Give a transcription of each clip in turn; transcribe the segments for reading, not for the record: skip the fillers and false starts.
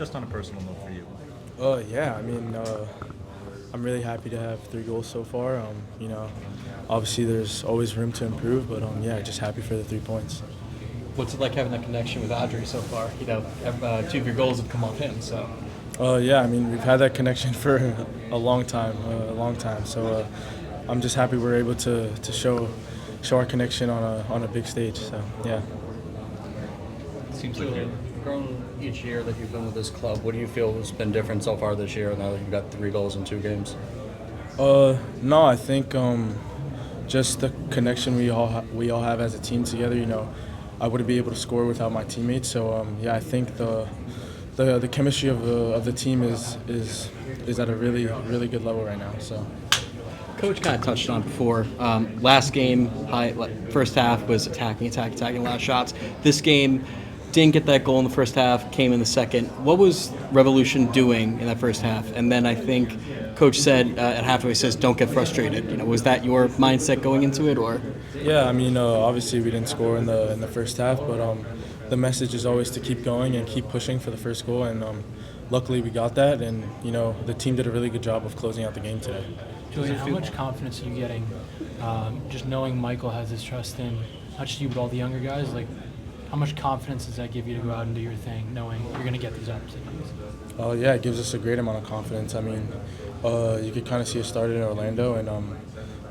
just on a personal note for you? Yeah, I mean, I'm really happy to have 3 goals so far. Obviously there's always room to improve, but yeah, just happy for the 3 points. What's it like having that connection with Audrey so far? You know, 2 of your goals have come off him, so. Yeah, I mean, we've had that connection for a long time. So I'm just happy we're able to show our connection on a big stage. So yeah. Seems like you've grown each year that you've been with this club. What do you feel has been different so far this year now that you've got 3 goals in 2 games? No, I think just the connection we all have as a team together. I wouldn't be able to score without my teammates. So yeah, I think the chemistry of the team is at a really good level right now. So. Coach kind of touched on it before. Last game, first half was attacking last shots. This game didn't get that goal in the first half, came in the second. What was Revolution doing in that first half? And then I think Coach said at halfway, he says, "Don't get frustrated." Was that your mindset going into it, or? Yeah, I mean, obviously we didn't score in the first half, but the message is always to keep going and keep pushing for the first goal, and luckily we got that, and the team did a really good job of closing out the game today. Julian, how much confidence are you getting just knowing Michael has his trust in not just you but all the younger guys? Like, how much confidence does that give you to go out and do your thing, knowing you're going to get these opportunities? Yeah, it gives us a great amount of confidence. I mean, you could kind of see it started in Orlando, and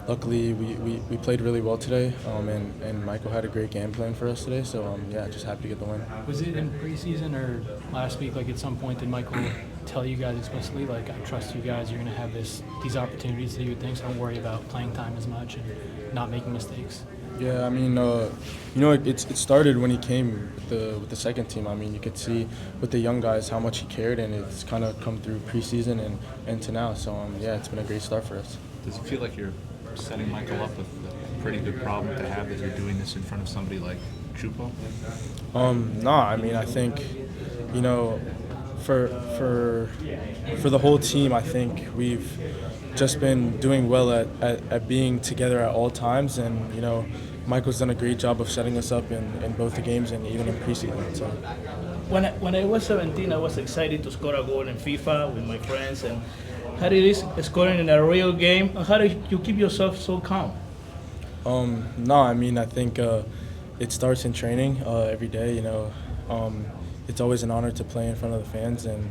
luckily we played really well today, and Michael had a great game plan for us today. So yeah, just happy to get the win. Was it in preseason or last week? Like at some point, did Michael tell you guys explicitly, like, I trust you guys, you're going to have these opportunities to do things, so don't worry about playing time as much and not making mistakes? Yeah, I mean, it started when he came with the second team. I mean, you could see with the young guys how much he cared, and it's kind of come through preseason and to now. So yeah, it's been a great start for us. Does it feel like you're setting Michael up with a pretty good problem to have that you're doing this in front of somebody like Chupo? No, I mean, I think, for the whole team, I think we've just been doing well at being together at all times, and Michael's done a great job of setting us up in both the games and even in preseason. So. When I was 17, I was excited to score a goal in FIFA with my friends, and how it is scoring in a real game, and how do you keep yourself so calm? No, I mean, I think it starts in training every day. It's always an honor to play in front of the fans, and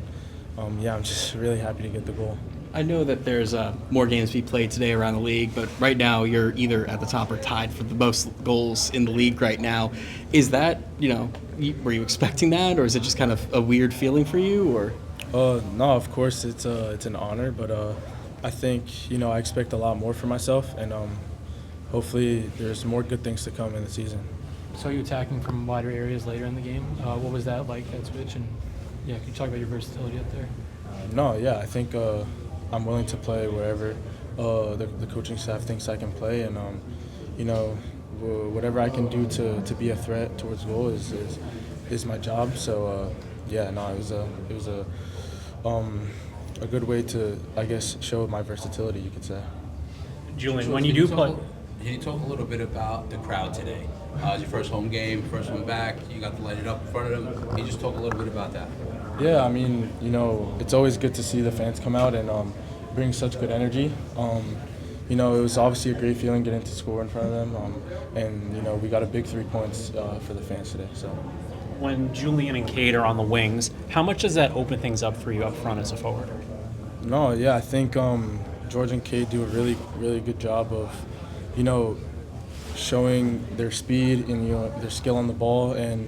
yeah, I'm just really happy to get the goal. I know that there's more games to be played today around the league, but right now you're either at the top or tied for the most goals in the league right now. Is that, were you expecting that, or is it just kind of a weird feeling for you, or? No, of course it's an honor, but I think I expect a lot more for myself, and hopefully there's more good things to come in the season. So you attacking from wider areas later in the game. What was that like, that switch? And yeah, can you talk about your versatility up there? No, yeah, I think I'm willing to play wherever the coaching staff thinks I can play, and whatever I can do to be a threat towards goal is my job. So yeah, no, it was a good way to, I guess, show my versatility, you could say. Julian, when you do play, can you talk a little bit about the crowd today? It's your first home game, first one back. You got to light it up in front of them. Can you just talk a little bit about that? Yeah, I mean, it's always good to see the fans come out and bring such good energy. It was obviously a great feeling getting to score in front of them, and we got a big 3 points for the fans today. So. When Julian and Cade are on the wings, how much does that open things up for you up front as a forward? No, yeah, I think George and Cade do a really, really good job of, showing their speed and their skill on the ball, and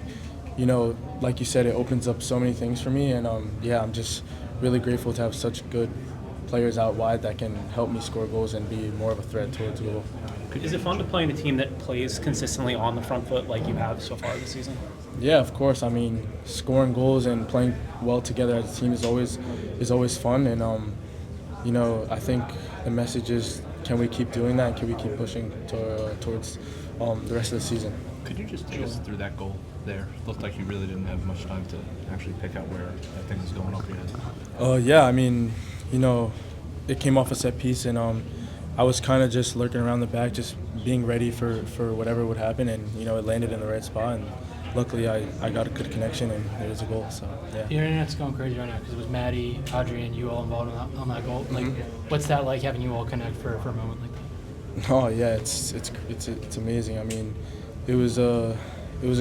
like you said, it opens up so many things for me, and yeah, I'm just really grateful to have such good players out wide that can help me score goals and be more of a threat towards goal. Is it fun to play in a team that plays consistently on the front foot like you have so far this season? Yeah, of course. I mean, scoring goals and playing well together as a team is always fun, and I think the message is, can we keep doing that? Can we keep pushing towards the rest of the season? Could you just take us through that goal there? It looked like you really didn't have much time to actually pick out where that thing was going up your head. Yeah, I mean, it came off a set piece, and I was kind of just lurking around the back, just being ready for whatever would happen, and it landed in the right spot, and luckily I got a good connection and there was a goal. So yeah. The internet's going crazy right now because it was Maddie, Audrey, and you all involved on that goal. Like, what's that like having you all connect for a moment like that? Oh yeah, it's amazing. I mean, it was a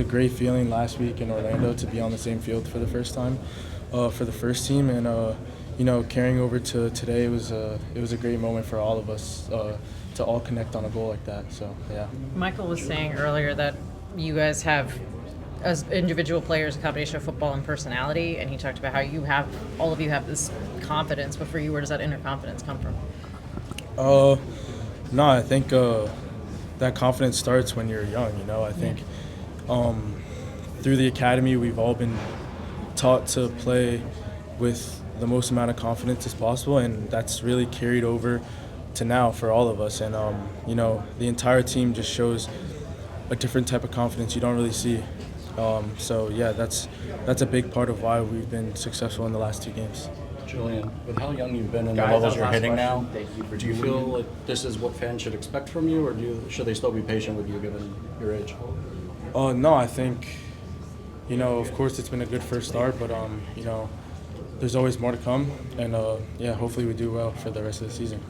great feeling last week in Orlando to be on the same field for the first time for the first team, and you know, carrying over to today it was a great moment for all of us to all connect on a goal like that. So yeah. Michael was saying earlier that you guys have, as individual players, a combination of football and personality, and he talked about how all of you have this confidence, but for you, where does that inner confidence come from? No, I think that confidence starts when you're young. You know, I think through the academy we've all been taught to play with the most amount of confidence as possible, and that's really carried over to now for all of us. And you know, the entire team just shows a different type of confidence you don't really see. So yeah, that's a big part of why we've been successful in the last 2 games. Julian, with how young you've been and the levels you're hitting now, do you feel like this is what fans should expect from you, or should they still be patient with you given your age? No, I think, you know, of course it's been a good first start, but you know, there's always more to come, and yeah, hopefully we do well for the rest of the season.